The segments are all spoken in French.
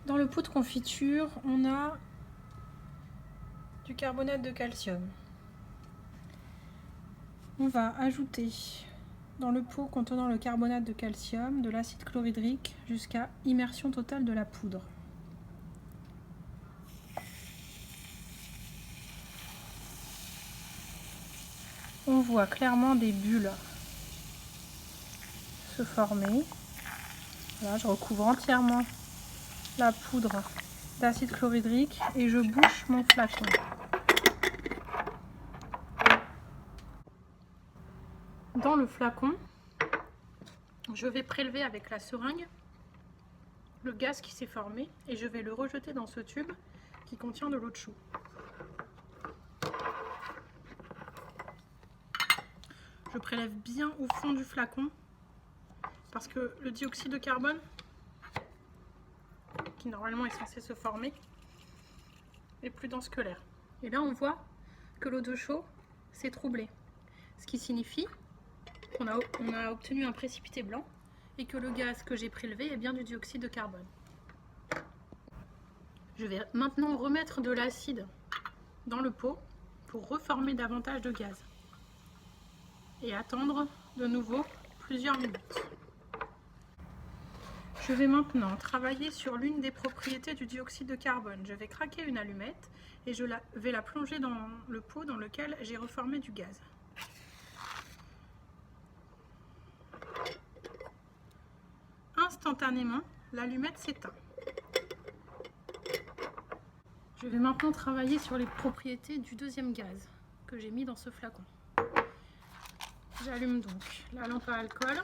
Dans le pot de confiture, on a du carbonate de calcium. On va ajouter dans le pot contenant le carbonate de calcium de l'acide chlorhydrique jusqu'à immersion totale de la poudre. On voit clairement des bulles se former. Voilà, je recouvre entièrement la poudre d'acide chlorhydrique et je bouche mon flacon. Dans le flacon, je vais prélever avec la seringue le gaz qui s'est formé et je vais le rejeter dans ce tube qui contient de l'eau de chou. Je prélève bien au fond du flacon parce que le dioxyde de carbone, qui normalement est censé se former, est plus dense que l'air. Et là on voit que l'eau de chaux s'est troublée, ce qui signifie qu'on a obtenu un précipité blanc et que le gaz que j'ai prélevé est bien du dioxyde de carbone. Je vais maintenant remettre de l'acide dans le pot pour reformer davantage de gaz et attendre de nouveau plusieurs minutes. Je vais maintenant travailler sur l'une des propriétés du dioxyde de carbone. Je vais craquer une allumette et je vais la plonger dans le pot dans lequel j'ai reformé du gaz. Instantanément, l'allumette s'éteint. Je vais maintenant travailler sur les propriétés du deuxième gaz que j'ai mis dans ce flacon. J'allume donc la lampe à alcool.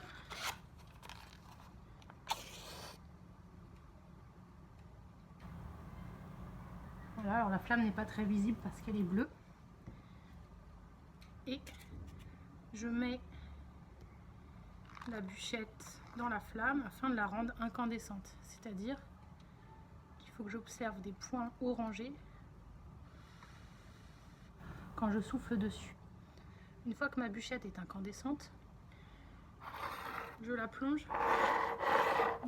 Voilà, alors la flamme n'est pas très visible parce qu'elle est bleue. Et je mets la bûchette dans la flamme afin de la rendre incandescente. C'est-à-dire qu'il faut que j'observe des points orangés quand je souffle dessus. Une fois que ma bûchette est incandescente, je la plonge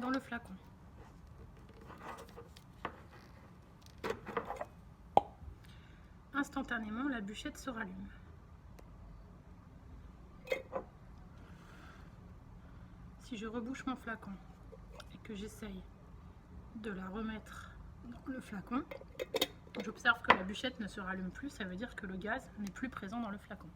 dans le flacon. Instantanément, la bûchette se rallume. Si je rebouche mon flacon et que j'essaye de la remettre dans le flacon, j'observe que la bûchette ne se rallume plus, ça veut dire que le gaz n'est plus présent dans le flacon.